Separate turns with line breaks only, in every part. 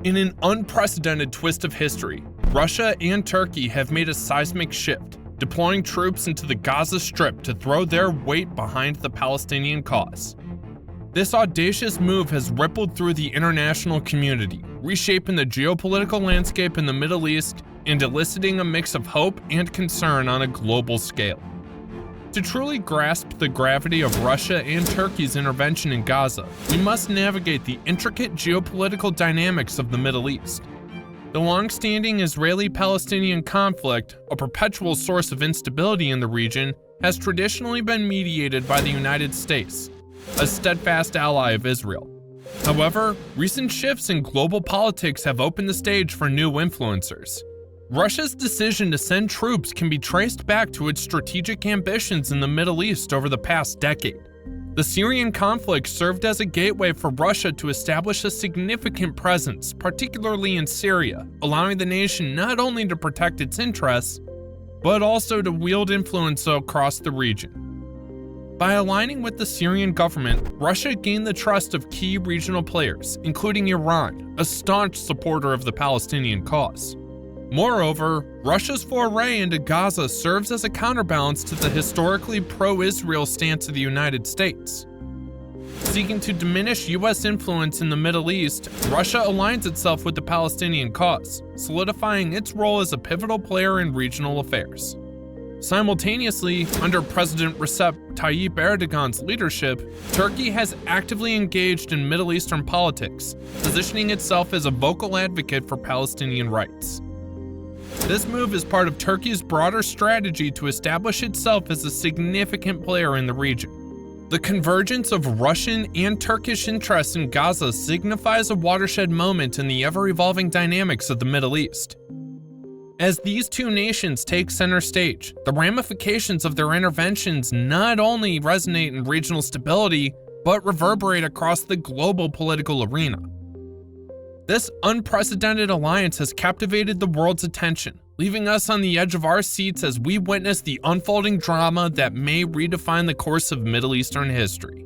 In an unprecedented twist of history, Russia and Turkey have made a seismic shift, deploying troops into the Gaza Strip to throw their weight behind the Palestinian cause. This audacious move has rippled through the international community, reshaping the geopolitical landscape in the Middle East and eliciting a mix of hope and concern on a global scale. To truly grasp the gravity of Russia and Turkey's intervention in Gaza, we must navigate the intricate geopolitical dynamics of the Middle East. The longstanding Israeli-Palestinian conflict, a perpetual source of instability in the region, has traditionally been mediated by the United States, a steadfast ally of Israel. However, recent shifts in global politics have opened the stage for new influencers. Russia's decision to send troops can be traced back to its strategic ambitions in the Middle East over the past decade. The Syrian conflict served as a gateway for Russia to establish a significant presence, particularly in Syria, allowing the nation not only to protect its interests, but also to wield influence across the region. By aligning with the Syrian government, Russia gained the trust of key regional players, including Iran, a staunch supporter of the Palestinian cause. Moreover, Russia's foray into Gaza serves as a counterbalance to the historically pro-Israel stance of the United States. Seeking to diminish U.S. influence in the Middle East, Russia aligns itself with the Palestinian cause, solidifying its role as a pivotal player in regional affairs. Simultaneously, under President Recep Tayyip Erdogan's leadership, Turkey has actively engaged in Middle Eastern politics, positioning itself as a vocal advocate for Palestinian rights. This move is part of Turkey's broader strategy to establish itself as a significant player in the region. The convergence of Russian and Turkish interests in Gaza signifies a watershed moment in the ever-evolving dynamics of the Middle East. As these two nations take center stage, the ramifications of their interventions not only resonate in regional stability, but reverberate across the global political arena. This unprecedented alliance has captivated the world's attention, leaving us on the edge of our seats as we witness the unfolding drama that may redefine the course of Middle Eastern history.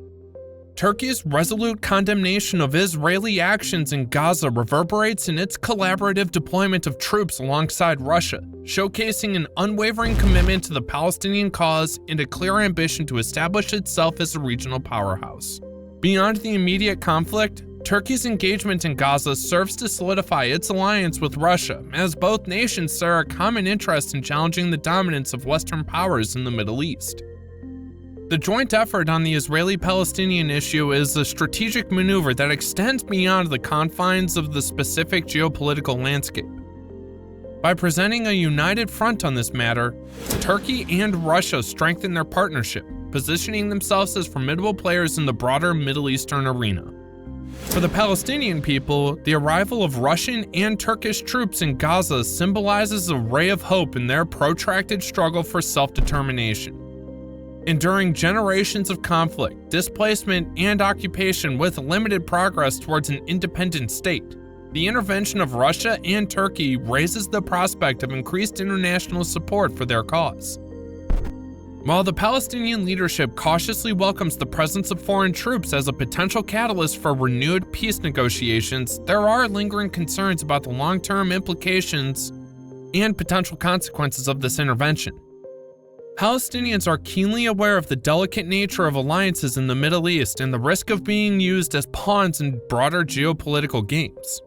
Turkey's resolute condemnation of Israeli actions in Gaza reverberates in its collaborative deployment of troops alongside Russia, showcasing an unwavering commitment to the Palestinian cause and a clear ambition to establish itself as a regional powerhouse. Beyond the immediate conflict, Turkey's engagement in Gaza serves to solidify its alliance with Russia, as both nations share a common interest in challenging the dominance of Western powers in the Middle East. The joint effort on the Israeli-Palestinian issue is a strategic maneuver that extends beyond the confines of the specific geopolitical landscape. By presenting a united front on this matter, Turkey and Russia strengthen their partnership, positioning themselves as formidable players in the broader Middle Eastern arena. For the Palestinian people, the arrival of Russian and Turkish troops in Gaza symbolizes a ray of hope in their protracted struggle for self-determination. Enduring generations of conflict, displacement, and occupation with limited progress towards an independent state, the intervention of Russia and Turkey raises the prospect of increased international support for their cause. While the Palestinian leadership cautiously welcomes the presence of foreign troops as a potential catalyst for renewed peace negotiations, there are lingering concerns about the long-term implications and potential consequences of this intervention. Palestinians are keenly aware of the delicate nature of alliances in the Middle East and the risk of being used as pawns in broader geopolitical games.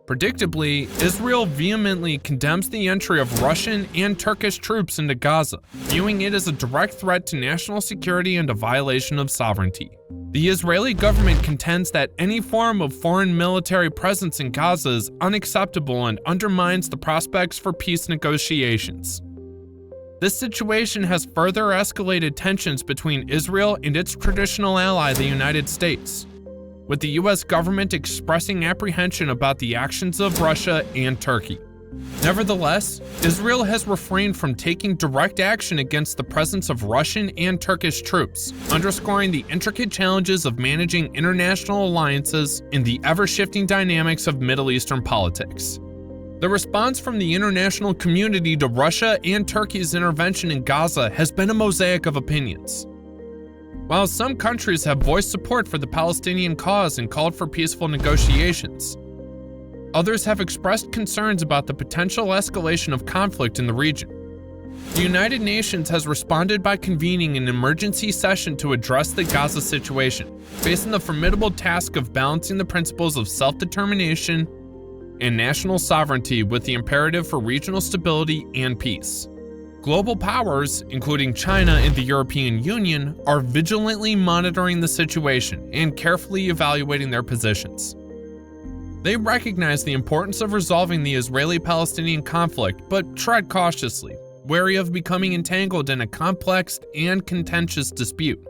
Predictably, Israel vehemently condemns the entry of Russian and Turkish troops into Gaza, viewing it as a direct threat to national security and a violation of sovereignty. The Israeli government contends that any form of foreign military presence in Gaza is unacceptable and undermines the prospects for peace negotiations. This situation has further escalated tensions between Israel and its traditional ally, the United States, with the U.S. government expressing apprehension about the actions of Russia and Turkey. Nevertheless, Israel has refrained from taking direct action against the presence of Russian and Turkish troops, underscoring the intricate challenges of managing international alliances and the ever-shifting dynamics of Middle Eastern politics. The response from the international community to Russia and Turkey's intervention in Gaza has been a mosaic of opinions. While some countries have voiced support for the Palestinian cause and called for peaceful negotiations, Others have expressed concerns about the potential escalation of conflict in the region. The United Nations has responded by convening an emergency session to address the Gaza situation, facing the formidable task of balancing the principles of self-determination and national sovereignty with the imperative for regional stability and peace. Global powers, including China and the European Union, are vigilantly monitoring the situation and carefully evaluating their positions. They recognize the importance of resolving the Israeli-Palestinian conflict, but tread cautiously, wary of becoming entangled in a complex and contentious dispute.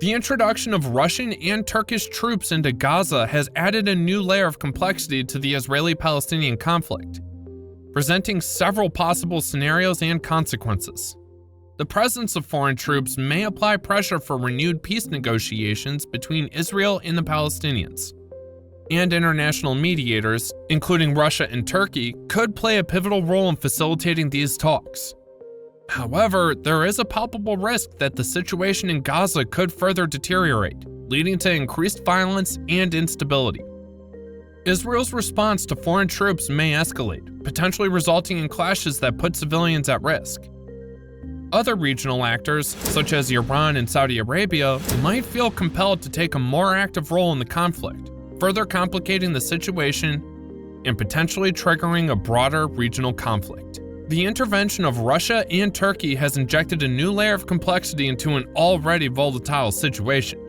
The introduction of Russian and Turkish troops into Gaza has added a new layer of complexity to the Israeli-Palestinian conflict, presenting several possible scenarios and consequences. The presence of foreign troops may apply pressure for renewed peace negotiations between Israel and the Palestinians, and international mediators, including Russia and Turkey, could play a pivotal role in facilitating these talks. However, there is a palpable risk that the situation in Gaza could further deteriorate, leading to increased violence and instability. Israel's response to foreign troops may escalate, potentially resulting in clashes that put civilians at risk. Other regional actors, such as Iran and Saudi Arabia, might feel compelled to take a more active role in the conflict, further complicating the situation and potentially triggering a broader regional conflict. The intervention of Russia and Turkey has injected a new layer of complexity into an already volatile situation.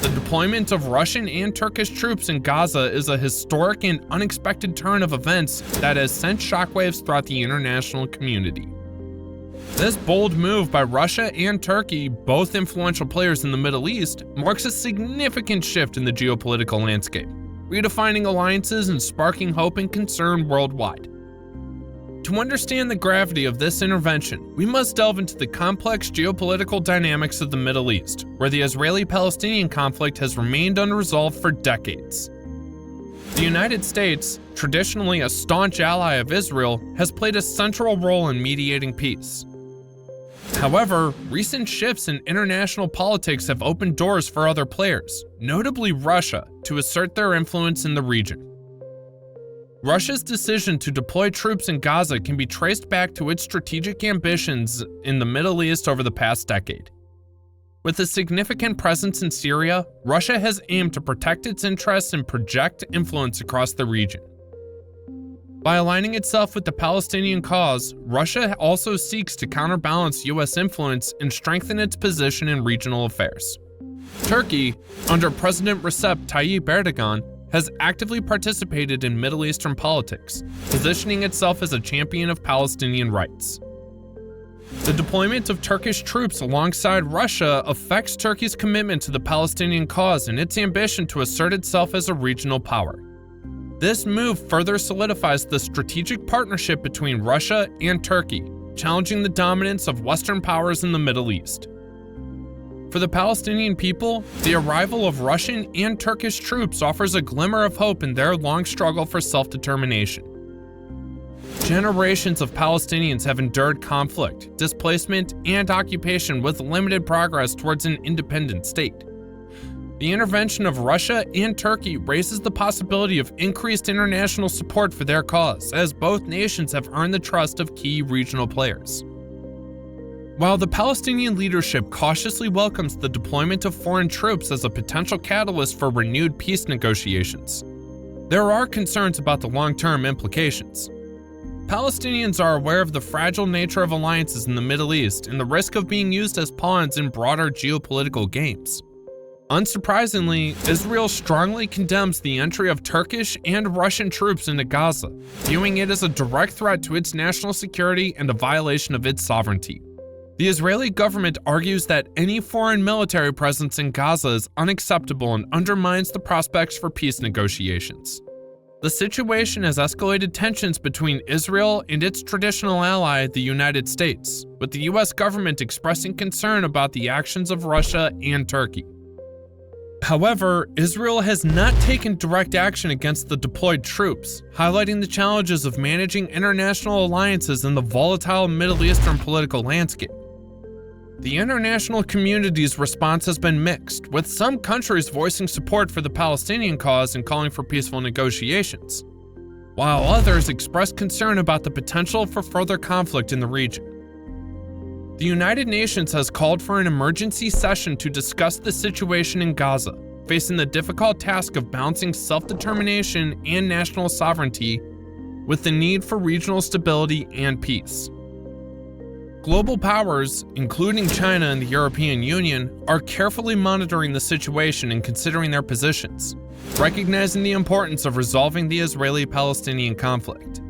The deployment of Russian and Turkish troops in Gaza is a historic and unexpected turn of events that has sent shockwaves throughout the international community. This bold move by Russia and Turkey, both influential players in the Middle East, marks a significant shift in the geopolitical landscape, redefining alliances and sparking hope and concern worldwide. To understand the gravity of this intervention, we must delve into the complex geopolitical dynamics of the Middle East, where the Israeli-Palestinian conflict has remained unresolved for decades. The United States, traditionally a staunch ally of Israel, has played a central role in mediating peace. However, recent shifts in international politics have opened doors for other players, notably Russia, to assert their influence in the region. Russia's decision to deploy troops in Gaza can be traced back to its strategic ambitions in the Middle East over the past decade. With a significant presence in Syria, Russia has aimed to protect its interests and project influence across the region. By aligning itself with the Palestinian cause, Russia also seeks to counterbalance U.S. influence and strengthen its position in regional affairs. Turkey, under President Recep Tayyip Erdogan, has actively participated in Middle Eastern politics, positioning itself as a champion of Palestinian rights. The deployment of Turkish troops alongside Russia affects Turkey's commitment to the Palestinian cause and its ambition to assert itself as a regional power. This move further solidifies the strategic partnership between Russia and Turkey, challenging the dominance of Western powers in the Middle East. For the Palestinian people, the arrival of Russian and Turkish troops offers a glimmer of hope in their long struggle for self-determination. Generations of Palestinians have endured conflict, displacement, and occupation with limited progress towards an independent state. The intervention of Russia and Turkey raises the possibility of increased international support for their cause, as both nations have earned the trust of key regional players. While the Palestinian leadership cautiously welcomes the deployment of foreign troops as a potential catalyst for renewed peace negotiations, there are concerns about the long-term implications. Palestinians are aware of the fragile nature of alliances in the Middle East and the risk of being used as pawns in broader geopolitical games. Unsurprisingly, Israel strongly condemns the entry of Turkish and Russian troops into Gaza, viewing it as a direct threat to its national security and a violation of its sovereignty. The Israeli government argues that any foreign military presence in Gaza is unacceptable and undermines the prospects for peace negotiations. The situation has escalated tensions between Israel and its traditional ally, the United States, with the US government expressing concern about the actions of Russia and Turkey. However, Israel has not taken direct action against the deployed troops, highlighting the challenges of managing international alliances in the volatile Middle Eastern political landscape. The international community's response has been mixed, with some countries voicing support for the Palestinian cause and calling for peaceful negotiations. while others express concern about the potential for further conflict in the region. The United Nations has called for an emergency session to discuss the situation in Gaza, facing the difficult task of balancing self-determination and national sovereignty with the need for regional stability and peace. Global powers, including China and the European Union, are carefully monitoring the situation and considering their positions, recognizing the importance of resolving the Israeli-Palestinian conflict.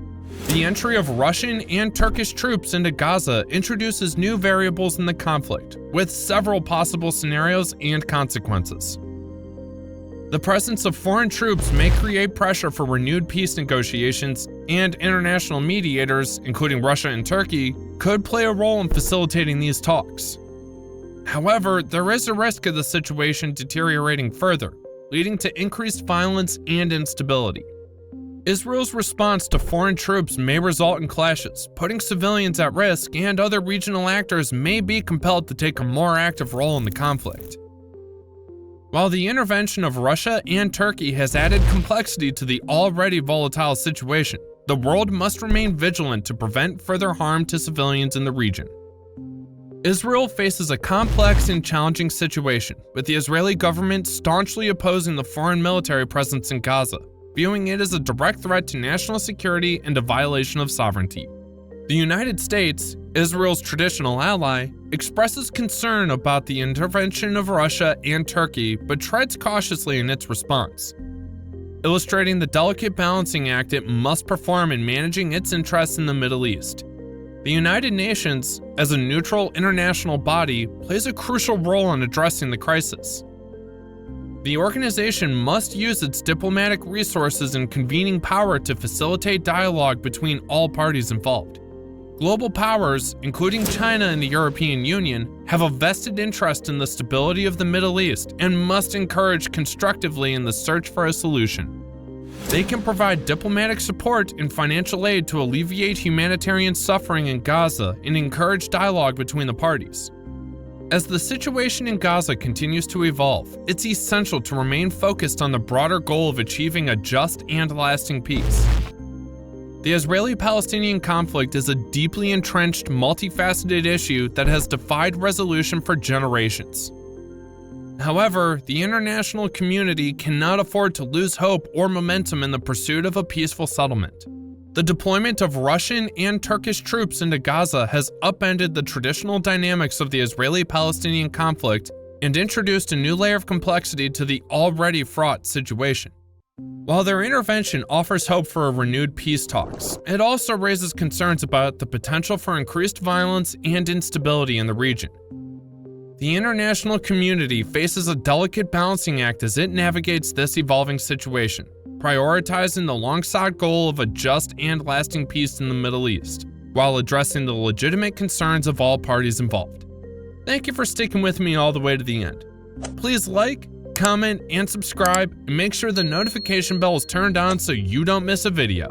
The entry of Russian and Turkish troops into Gaza introduces new variables in the conflict, with several possible scenarios and consequences. The presence of foreign troops may create pressure for renewed peace negotiations, and international mediators, including Russia and Turkey, could play a role in facilitating these talks. However, there is a risk of the situation deteriorating further, leading to increased violence and instability. Israel's response to foreign troops may result in clashes, putting civilians at risk, and other regional actors may be compelled to take a more active role in the conflict. While the intervention of Russia and Turkey has added complexity to the already volatile situation, the world must remain vigilant to prevent further harm to civilians in the region. Israel faces a complex and challenging situation, with the Israeli government staunchly opposing the foreign military presence in Gaza, viewing it as a direct threat to national security and a violation of sovereignty. The United States, Israel's traditional ally, expresses concern about the intervention of Russia and Turkey, but treads cautiously in its response, illustrating the delicate balancing act it must perform in managing its interests in the Middle East. The United Nations, as a neutral international body, plays a crucial role in addressing the crisis. The organization must use its diplomatic resources and convening power to facilitate dialogue between all parties involved. Global powers, including China and the European Union, have a vested interest in the stability of the Middle East and must encourage constructively in the search for a solution. They can provide diplomatic support and financial aid to alleviate humanitarian suffering in Gaza and encourage dialogue between the parties. As the situation in Gaza continues to evolve, it's essential to remain focused on the broader goal of achieving a just and lasting peace. The Israeli-Palestinian conflict is a deeply entrenched, multifaceted issue that has defied resolution for generations. However, the international community cannot afford to lose hope or momentum in the pursuit of a peaceful settlement. The deployment of Russian and Turkish troops into Gaza has upended the traditional dynamics of the Israeli-Palestinian conflict and introduced a new layer of complexity to the already fraught situation. While their intervention offers hope for a renewed peace talks, it also raises concerns about the potential for increased violence and instability in the region. The international community faces a delicate balancing act as it navigates this evolving situation, prioritizing the long-sought goal of a just and lasting peace in the Middle East, while addressing the legitimate concerns of all parties involved. Thank you for sticking with me all the way to the end. Please like, comment, and subscribe, and make sure the notification bell is turned on so you don't miss a video.